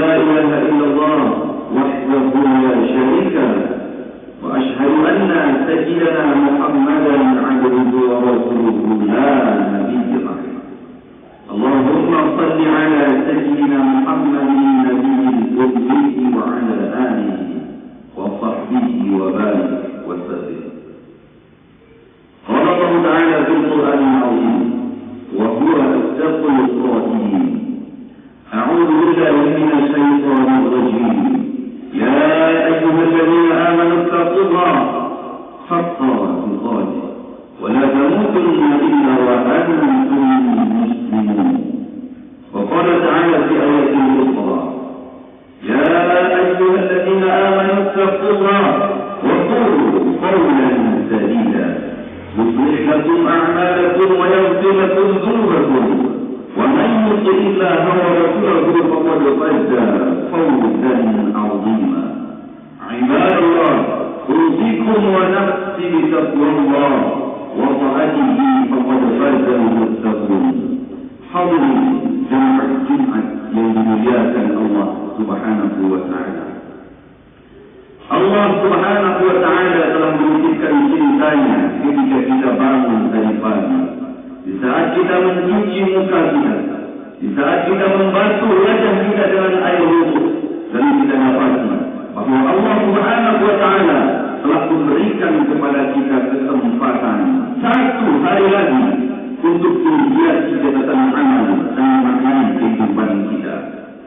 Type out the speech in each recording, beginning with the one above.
لا إله إلا الله وحده لا شريك له وأشهد أن سيدنا محمدا عبده ورسوله لا نبي بعده. اللهم صل على سيدنا محمد النبي الأمي وعلى آله وصحبه وبارك وسلم. قال الله تعالى في القرآن العظيم وهو أصدق القائلين: أعوذ بالله من الشيطان الرجيم. يا أيها الذين آمنوا اتقوا الله حق تقاته ولا تموتن إلا وأنتم مسلمون. وقال تعالى في آية أخرى: يا أيها الذين آمنوا اتقوا الله وقولوا قولا سديدا يصلح لكم أعمالكم ويغفر لكم ذنوبكم ومن يطع الله ورسوله فقد فاز فوزا عظيما. عباد الله، أوصيكم ونفسي بتقوى الله وطاعته فقد فاز المتقون. حضروا جمع الجمعة yang dimuliakan Allah Subhanahu wa Ta'ala. Allah Subhanahu wa Ta'ala telah menitipkan cintanya ketika kita bangun dari pagi, di saat kita mencuci muka kita, di saat kita membasuh wajah kita dengan air wudhu, dan kita dapati bahwa Allah Subhanahu wa Ta'ala telah memberikan kepada kita kesempatan satu hari lagi untuk menghiasi catatan amal dan maknanya kehidupan kita.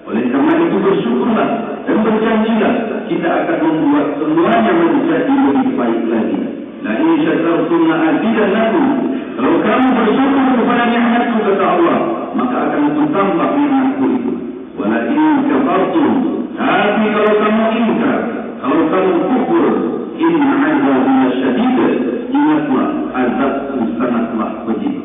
Oleh karena itu bersyukurlah dan berjanjilah kita akan membuat semuanya menjadi lebih baik lagi. La in syakartum la azidannakum. Kalau kamu bersyukur kepada nikmatku, kata Allah, maka akan bertambah nikmatku itu. Wala in kafartum, tapi kalau kamu ingkar, kalau kamu kufur, inna azabi lasyadid, ingatlah azabku sangatlah pedih.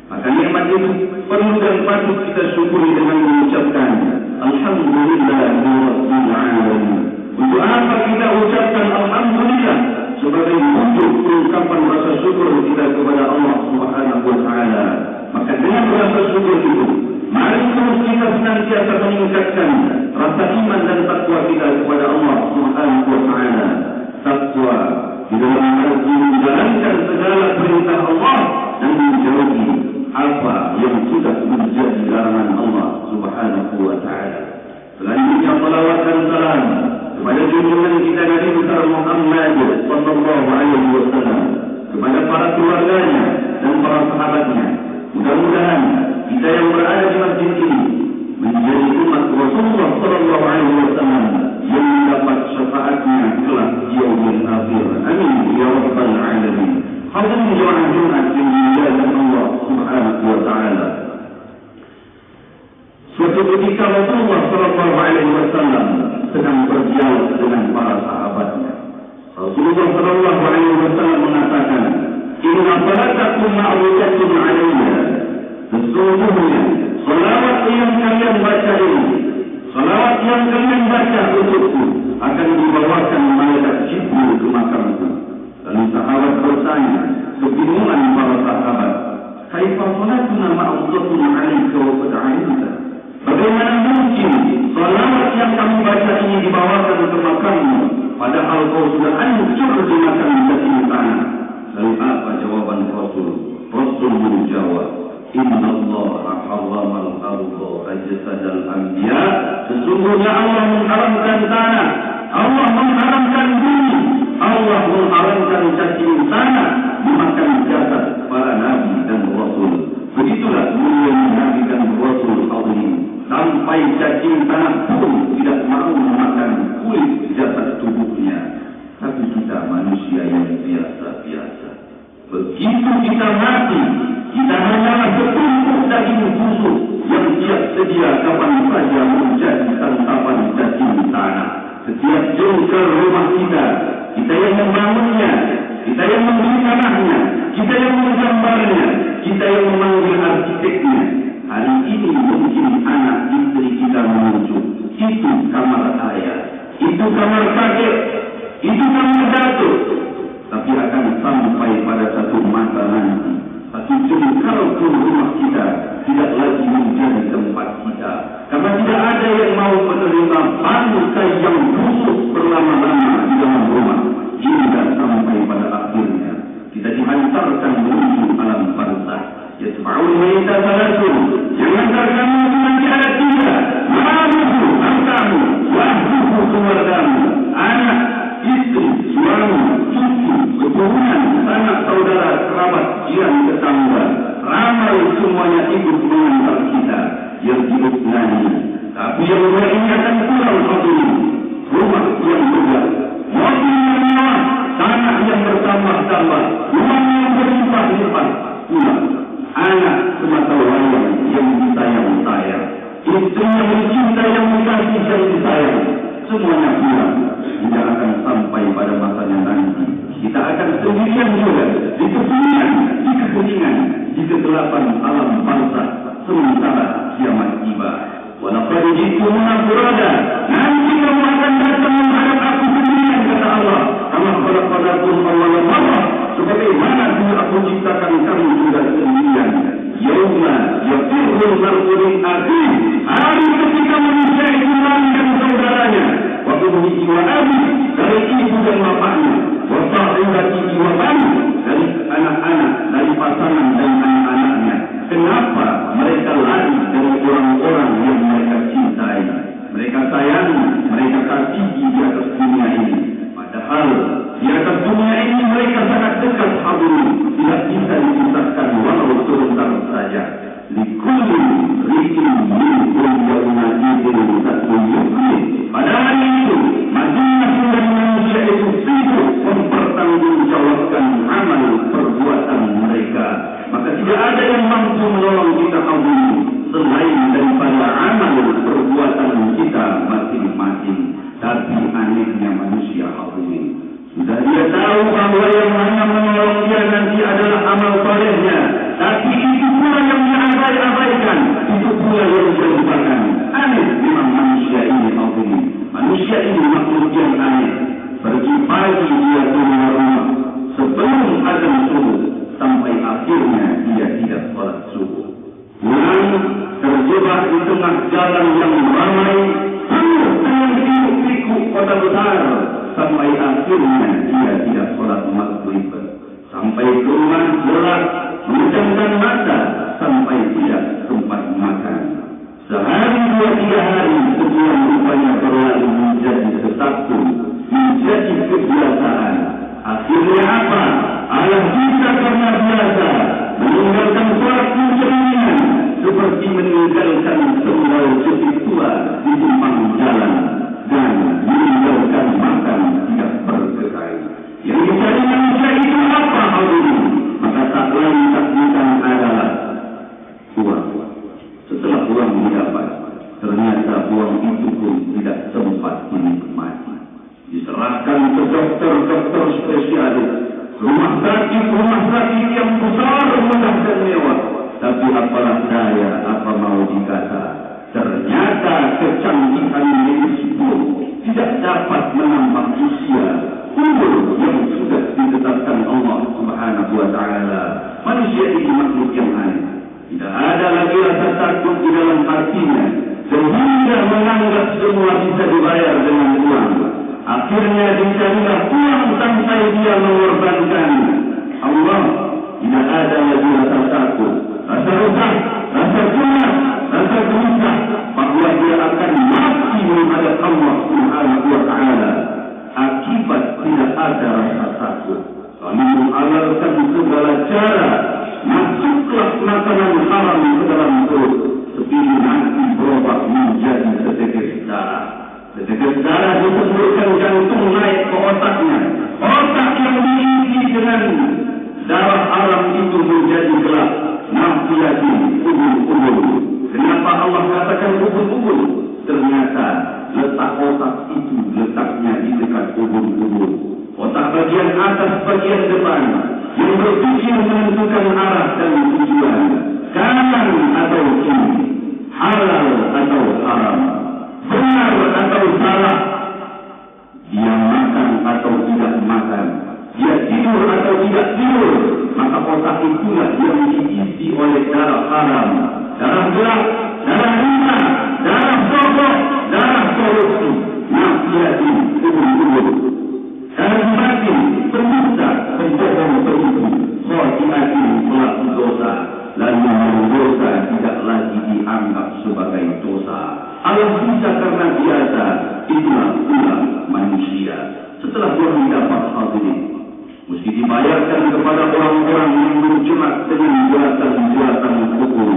Maka nikmat itu perlu dan patut kita syukuri dengan mengucapkan Alhamdulillahirabbil alamin. Untuk apa kita ucapkan Alhamdulillah? Sebagai wujud ungkapan rasa syukur kita kepada Allah Subhanahu wa Ta'ala. Maka dengan rasa syukur itu, mari terus kita senantiasa meningkatkan rasa iman dan takwa kita kepada Allah Subhanahu wa Ta'ala. Takwa di dalam arti menjalankan segala perintah Allah dan menjauhi apa yang sudah menjadi larangan Allah Subhanahu wa Ta'ala. Selanjutnya salawat dan salam kepada junjungan kita Nabi besar Muhammad sallallahu alaihi wasallam, kepada para keluarganya dan para sahabatnya. Mudah-mudahan kita yang berada di masjid ini menjadi umat Rasulullah sallallahu alaihi wasallam yang mendapat syafaatnya kelak di yaumil akhir. Amin ya rabbal alamin. Hadirin jemaah Jumat yang dimuliakan Allah Subhanahu wa Ta'ala. Suatu ketika Rasulullah sallallahu alaihi wasallam sedang berdialog dengan para sahabatnya. Rasulullah sallallahu alaihi wasallam mengatakan, "Inna salatakum ma'rudatun 'alayya." Sesungguhnya salawat yang kalian baca ini, salawat yang kalian baca untukku akan dibawakan malaikat Jibril ke makamku. Lalu sahabat bertanya, kebingungan para sahabat, "Kaifa salatuna ma'rudatun 'alayka wa qad 'alimta?" Bagaimana mungkin salawat yang kamu baca ini dibawakan ke makammu, padahal kau sudah hancur di makam di tanah? Lalu apa jawaban Rasul? Rasul menjawab, "Inna Allah harrama al-ardha ajsadal anbiya." Sesungguhnya Allah mengharamkan tanah, Allah mengharamkan bumi, Allah mengharamkan cacing tanah dimakan jasad para nabi dan rasul. Begitulah mulianya nabi dan rasul azim. Sampai cacing tanah pun tidak mau memakan kulit jasad tubuhnya. Tapi kita manusia yang biasa-biasa. Begitu kita mati, kita hanyalah setumpuk daging busuk yang siap sedia kapan saja menjadi santapan cacing tanah. Setiap jengkal rumah kita, kita yang membangunnya, kita yang membeli tanahnya, kita yang menggambarnya, kita yang memanggil arsiteknya. Hari ini mungkin anak istri kita muncul. Itu kamar ayah, itu kamar kakek, itu kamar datuk. Tapi akan sampai pada satu masa nanti, satu jengkal pun rumah kita tidak lagi menjadi tempat kita. Karena tidak ada yang mau menerima Rasul yang antar kamu itu nanti ada 3, maluku, hartamu, wahduku, keluargamu, anak, istri, suami, cucu, keturunan, sanak saudara, kerabat, jiran, tetangga, ramai semuanya ikut mengantar kita yang diutnani. Tapi yang mulia ini akan pulang hadirin, rumah yang megah, mobil yang mewah, tanah yang bertambah-tambah, uang yang berlimpah-limpah, pulang. Anak semata wayang yang disayang-sayang, istri yang dicinta, yang dikasih, yang disayang, semuanya pulang. Tidak akan sampai pada masanya nanti. Kita akan sendirian juga di kesunyian, di kekuningan, di kegelapan alam barzakh sementara kiamat tiba. Walaqad ji'tumuna furada, nanti kamu akan datang menghadap aku sendirian, kata Allah. Kama khalaqnakum awwala marrah, sebagaimana dulu aku ciptakan kamu juga sendirian. Yauma yafirrul mar'u min akhihi, hari ketika manusia itu lari dari saudaranya, wa ummihi wa abihi, dari ibu dan bapaknya, wa sahibatihi wa bani, dari anak-anak, dari pasangan dan anak-anaknya. Kenapa mereka lari dari orang-orang yang mereka cintai, mereka sayangi, mereka kasihi di atas dunia ini? Padahal di atas dunia ini mereka sangat dekat hadirin, tidak bisa dipisahkan walau sebentar saja. Likulli ri'in minhum yawma idzin satun yu'min. Pada hari itu, masing-masing dari manusia itu sibuk mempertanggungjawabkan amal perbuatan mereka. Maka tidak ada yang mampu menolong kita hadirin selain daripada amal perbuatan kita masing-masing. Tapi anehnya manusia hadirin, sudah dia tahu bahwa yang hanya menolong dia nanti adalah amal solehnya, tapi itu pula yang dia abaikan, itu pula yang dia lupakan. Aneh memang manusia ini hadirin. Manusia ini makhluk yang aneh. Pergi pagi dia keluar rumah sebelum azan subuh, sampai akhirnya dia tidak sholat subuh. Pulang terjebak di tengah jalan yang ramai, penuh dengan hiruk-pikuk kota besar, sampai akhirnya dia tidak sholat maghrib. Sampai ke rumah gelap, menjamkan mata, sampai tidak sempat makan. Sehari 2-3 hari sebulan rupanya berlalu menjadi sesatu, menjadi kebiasaan. Akhirnya apa? Allah bisa karena biasa meninggalkan sholat menjadinya seperti meninggalkan sendal jepit tua di simpang jalan, dan meninggalkan makan tidak bergerai. Yang dicari manusia itu apa hadirin? Maka tak lain tak bukan adalah uang. Setelah uang didapat, ternyata uang itu pun tidak sempat dinikmati. Diserahkan ke dokter-dokter spesialis, rumah sakit yang besar, mewah dan mewah. Tapi apalah daya, apa mau dikata, ternyata kecanggihan medis pun tidak dapat menambah usia umur yang sudah ditetapkan Allah Subhanahu wa Ta'ala. Manusia ini makhluk yang aneh. Tidak ada lagi rasa takut di dalam hatinya, sehingga menganggap semua bisa dibayar dengan uang. Akhirnya dicarilah uang sampai dia mengorbankan Allah. Tidak ada lagi rasa takut, rasa resah, rasa cemas, rasa gelisah bahwa dia akan mati menghadap Allah Subhanahu wa Ta'ala. Akibat tidak ada rasa takut, lalu mengalalkan segala cara, masuklah makanan haram ke dalam perut, sepilih nanti berubah menjadi setegis darah. Setegis darah disebutkan jantung naik ke otaknya. Otak yang diisi dengan darah haram itu menjadi gelap. Nafiyatin ubul-ubul. Kenapa Allah katakan ubul-ubul? Ternyata letak otak itu letaknya di dekat ubul-ubul. Otak bagian atas, bagian depan, yang bertujuan menentukan arah dan tujuan, kanan atau kiri, halal atau haram, benar atau salah, dia makan atau tidak makan, dia tidur atau tidak tidur. Maka otak itulah yang diisi oleh darah haram, darah gelap, darah riba, darah sogok, darah korupsi, nafiyatin ubul-ubul, darah batin, pendusta, pembohong, penipu, khati'atin, pelaku dosa, lalu mendosa di Allah bisa karena biasa, itulah pula manusia. Setelah dia dapat hadirin, mesti dibayarkan kepada orang-orang yang berjumat dengan juratan-juratan hukum.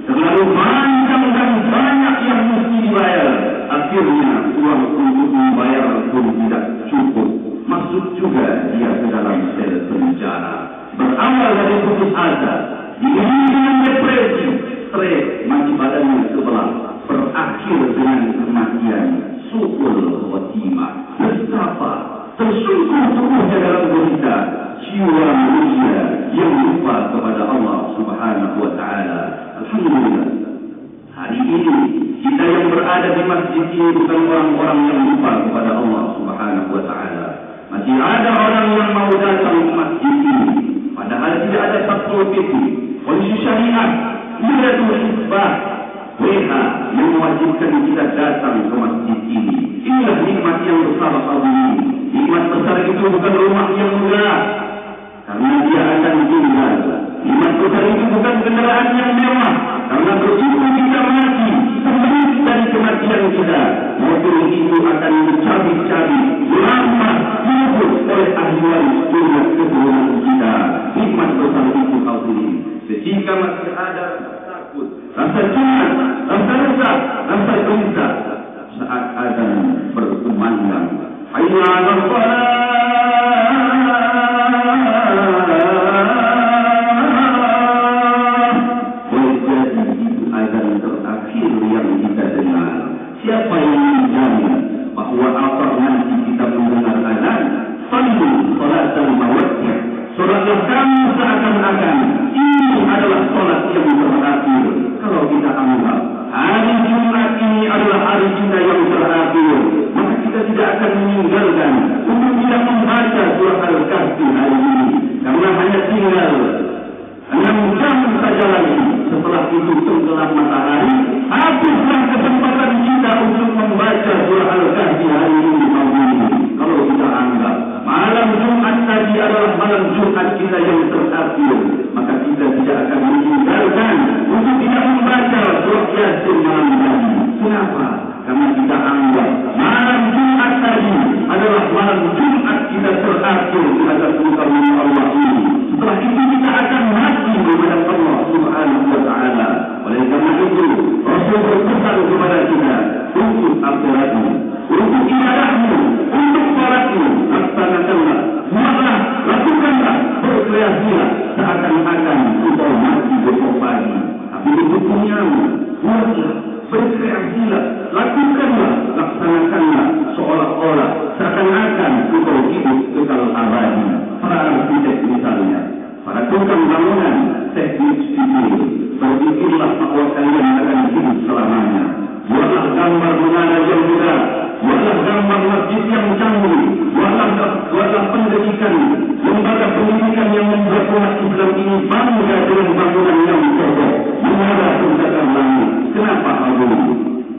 Terlalu panjang dan banyak yang mesti dibayar. Akhirnya uang untuk membayar pun tidak cukup. Masuk juga dia ke dalam sel penjara. Berawal dari putus asa, diiringi dengan depresi, stres, mati badannya sebelah, berakhir dengan kematian. Su'ul khotimah, betapa tersungkur tubuhnya dalam derita jiwa manusia yang lupa kepada Allah Subhanahu wa Ta'ala. Alhamdulillah, hari ini kita yang berada di masjid ini bukan orang-orang yang lupa kepada Allah Subhanahu wa Ta'ala. Masih ada orang yang mau datang ke masjid ini, padahal tidak ada Satpol PP, polisi syariat, Wilayatul Hizbah, WH yang mewajibkan kita datang ke masjid ini. Inilah nikmat yang besar Allah. Nikmat besar itu bukan rumah yang megah, karena dia akan tinggal. Nikmat besar itu bukan kendaraan yang mewah, karena begitu kita mati, terlepas dari kematian kita, mobil itu akan dicabik-cabik, lama direbut oleh ahli waris dunia keturunan kita. Nikmat besar itu hadirin. Ketika masih ada takut, rasa cemas, rasa resah, rasa gelisah saat azan berkumandang, hayya 'alal falah. Jadi itu azan terakhir yang kita dengar. Siapa yang menjamin bahwa apa nanti kita mendengar azan? Sallu salatan mawaddah. Salatlah kamu seakan-akan ini adalah salat yang terakhir. Kalau kita anggap hari Jumat ini adalah hari kita yang terakhir, maka kita tidak akan meninggalkan untuk tidak membaca surah Al-Kahfi hari ini, karena hanya tinggal 6 jam saja lagi. Setelah itu tenggelam matahari, habislah kesempatan kita untuk membaca surah Al-Kahfi hari ini. Kalau kita anggap malam Jumat tadi adalah malam Jumat kita yang terakhir, maka kita tidak akan meninggalkan untuk tidak membaca surah Yasin malam tadi. Kenapa? Karena kita anggap malam Jumat tadi adalah malam Jumat kita terakhir di atas muka bumi Allah ini. Setelah itu kita akan mati menghadap Allah Subhanahu wa Ta'ala. Oleh karena itu Rasul berpesan kepada kita untuk akhiratmu, untuk ibadahmu, untuk salatmu, laksanakanlah, buatlah, lakukanlah, berkreasilah seakan-akan engkau mati besok pagi. Tapi untuk duniamu, buatlah, berkreasilah, lakukanlah, laksanakanlah seolah-olah seakan-akan engkau hidup kekal abadi. Para arsitek misalnya, para tukang bangunan, teknik sipil, berpikirlah bahwa kalian akan hidup selamanya. Buatlah gambar menara yang megah, buatlah gambar masjid yang canggih, buatlah pendidikan, lembaga pendidikan yang membuat umat Islam ini bangga dengan bangunan yang kokoh, menara pencakar langit. Kenapa hal ini?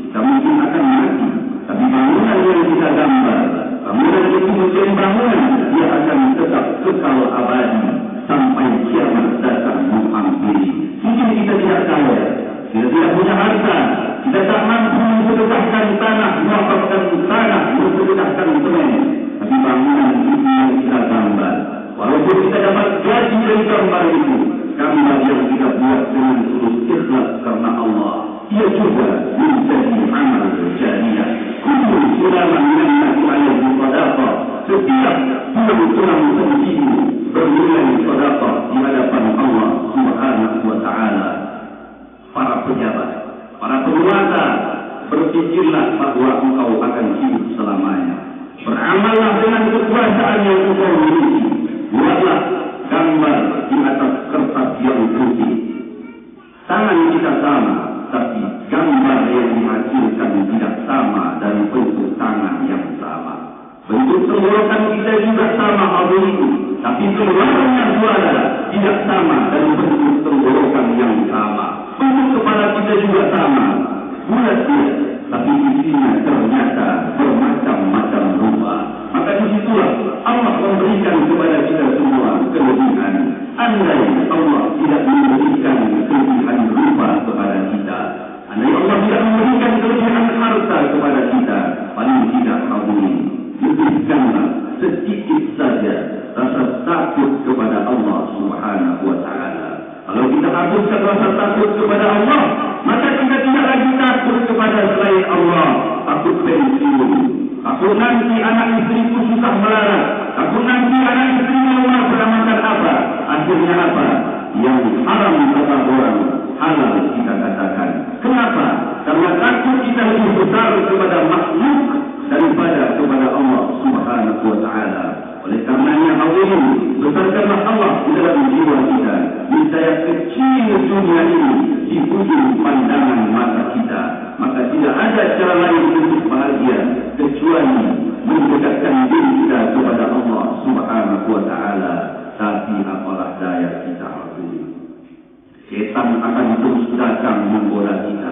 Kita mungkin akan mati, tapi bangunan yang kita gambar, bangunan itu menjadi bangunan, dia akan tetap kekal abadi sampai kiamat datang menghampiri. Mungkin kita tidak kaya, kita tidak punya harta, kita tak mampu mensedekahkan tanah, mewakafkan tanah, mensedekahkan semen, tapi bangunan itu yang kita gambar. Walaupun kita dapat gaji dari gambar itu, gambar yang kita buat dengan tulus ikhlas karena Allah, ia juga menjadi amal jariah. Kullu sulaman minan alaihi sadaqah. Setiap tulang sensimu bernilai sedekah di hadapan Allah Subhanahu wa Ta'ala. Para pejabat, para penguasa, berpikirlah bahwa engkau akan hidup selamanya. Beramallah dengan kekuasaan yang engkau miliki. Buatlah gambar di atas kertas yang putih. Tangan kita sama, tapi gambar yang dihasilkan tidak sama dari bentuk tangan yang sama. Bentuk tenggorokan kita juga sama hadirin, tapi tenggorokannya suara tidak sama dari bentuk tenggorokan yang sama. Bentuk kepala kita juga sama, bulat tapi isinya ternyata bermacam-macam rupa. Maka disitulah Allah memberikan kepada kita semua kelebihan. Andai Allah tidak memberikan kelebihan rupa kepada kita, andai Allah tidak memberikan kelebihan harta rasa takut kepada Allah, maka kita tidak lagi takut kepada selain Allah. Takut pensiun, takut nanti anak istriku susah melarat, takut nanti anak istrinya rumah beramakan apa. Akhirnya apa? Yang haram kata orang, halal kita katakan. Kenapa? Karena takut kita lebih besar kepada makhluk daripada kepada Allah Subhanahu wa ta'ala. Oleh karenanya hadirin, besarkanlah Allah di dalam jiwa kita. Niscaya kecil dunia ini di ujung pandangan mata kita. Maka tidak ada cara lain untuk bahagia kecuali mendekatkan diri kita kepada Allah Subhanahu wa ta'ala. Tapi apalah daya kita hadirin. Setan akan terus datang menggoda kita.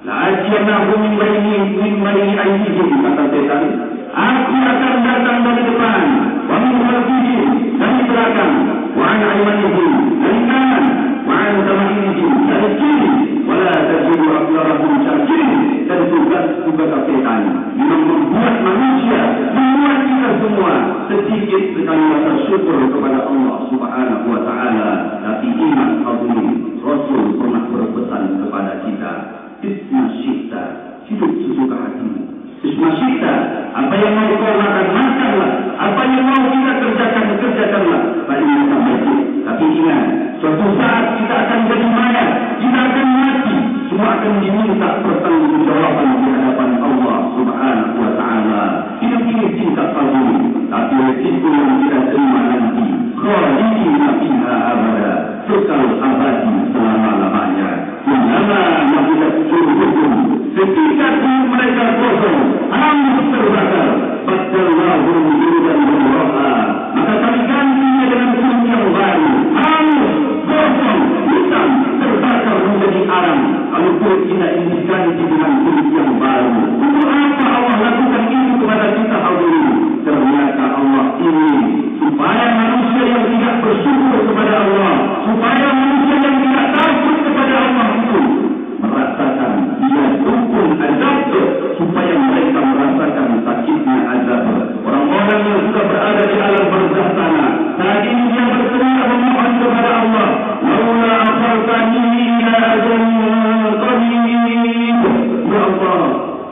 La ajiyanahu min baini aydihim, kata setan. Aku akan datang dari depan, wa min khalfihim, dari belakang, wa an aymanihim, dari kanan, wa an tamanihim, dari kiri, wa la tajidu aktsarahum syakirin. Dan tugas setan memang membuat manusia, membuat kita semua sedikit sekali rasa syukur kepada Allah Subhanahu wa ta'ala. Tapi ingat hadirin, Rasul pernah berpesan kepada kita, isma syi'ta, hidup sesuka hatimu. Isma syi'ta, apa yang mau kau makanlah, apa yang mau kita kerjakanlah. Baiknya sampai itu. Tapi ingat, suatu saat kita akan jadi mayat, kita akan mati, semua akan diminta pertanggungjawaban di hadapan Allah Subhanahu wa ta'ala. Hidup ini singkat hadirin, tapi resiko yang kita terima nanti, khalidina fiha abada, kekal abadi selama-lamanya. Innama yaghfirukum, ketika mereka kosong, hangus terbakar, badallahu judan wa maka kami gantinya dengan kulit yang baru, hangus, kosong, hitam, terbakar menjadi arang. Lalu kulit kita ini diganti dengan kulit yang baru. Untuk apa Allah lakukan itu kepada kita hadirin? Ternyata Allah ingin supaya manusia yang tidak bersyukur kepada Allah, supaya manusia yang tidak takut kepada Allah itu merasakan dia rukun azab, supaya mereka merasakan sakitnya azab. Orang-orang yang sudah berada di alam barzakh sana, saat ini dia berteriak memohon kepada Allah, laula akhartani ila ajalin qarib, ya Allah,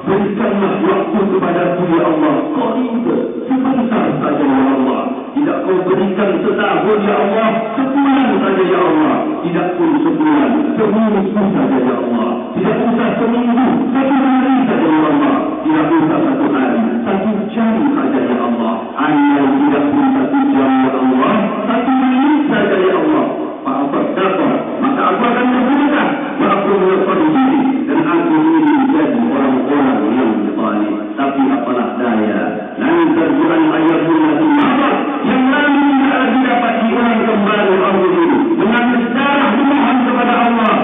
berikanlah waktu kepadaku ya Allah, qarib, sebentar saja ya Allah. Tidak kau berikan setahun ya Allah, sebulan saja ya Allah. Tidak pun sebulan, seminggu saja ya Allah. Tidak usah seminggu, satu hari saja ya Allah. Tidak usah satu hari, satu jam saja ya Allah. Andai tidak pun satu jam ya Allah, satu menit saja ya Allah. Maka aku akan berbuka, aku melakukan diri, dan aku ingin menjadi orang-orang yang zalim. Tapi apalah daya, lain terjual ayatnya di mana yang lalu tidak lagi dapat diulang kembali Allah ini. Dengan sejarah memohon kepada Allah,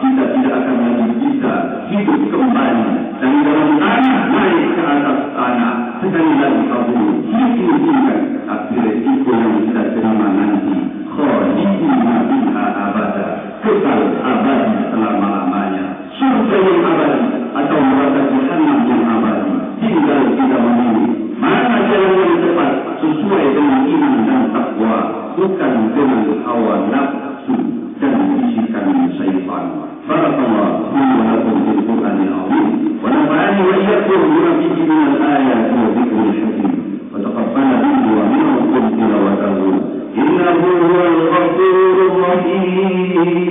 kita tidak akan lagi bisa hidup kembali dari dalam tanah naik ke atas tanah. Sekali lagi Allah hidup ini tinggal, tapi resiko yang kita terima nanti khalidina fiha abada, kekal abadi selama-lamanya. Surga yang abadi atau neraka jahanam yang abadi. Tinggal kita memilih mana jalan yang tepat sesuai dengan iman dan takwa, bukan dengan hawa nafsu dan bisikan syaitan. Barakallahu fi wa lakum fil Qur'anil azim wa nafa'ani wa iyyakum bima fihi min al-ayati wa dhikril hakim. Wa taqabbal minni wa minkum tilawatahu innahu huwal ghafurur rahim.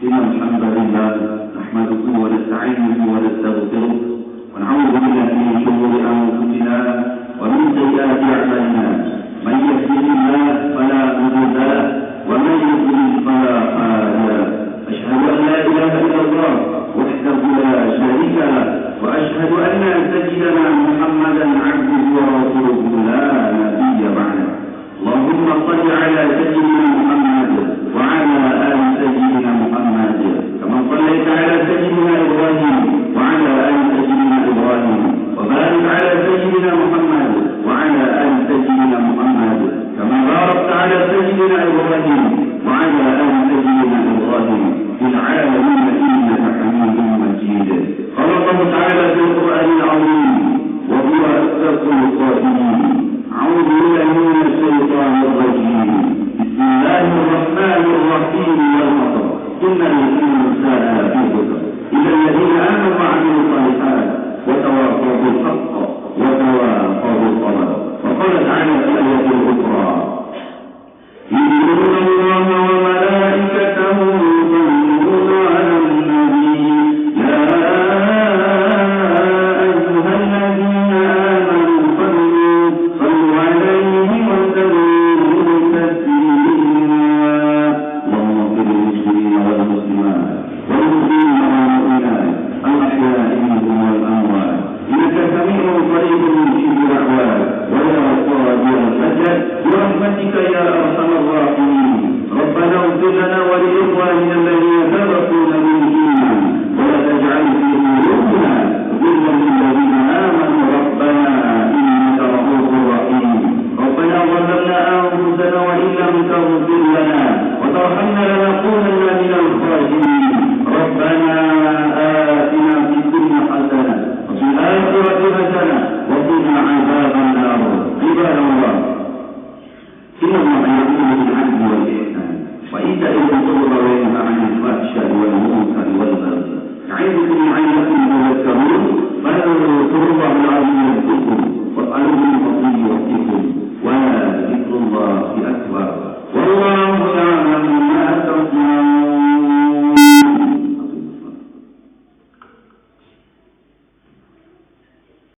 Alhamdulillah, nahmaduhu wa nasta'inuhu wa nastaghfiruh wa na'udzu billahi min shururi anfusina wa min sayyiati a'malina. Man yahdihillahu fala mudilla lahu wa man yudlil fala hadiya lahu. Asyhadu an la ilaha illallah wahdahu la syarika lahu wa asyhadu anna sayyidana Muhammadan 'abduhu wa rasuluhu la nabiyya ba'dahu. Allahumma shalli 'ala sayyidina Muhammad wa 'ala ali sayyidina Muhammad kama shallaita 'ala sayyidina Ibrahim wa 'ala ali sayyidina Ibrahim wa barik 'ala sayyidina Muhammad wa 'ala ali sayyidina Muhammad kama barakta 'ala sayyidina Ibrahim wa 'ala ali sayyidina Ibrahim fil 'alamin innaka Hamidum Majid. وقريب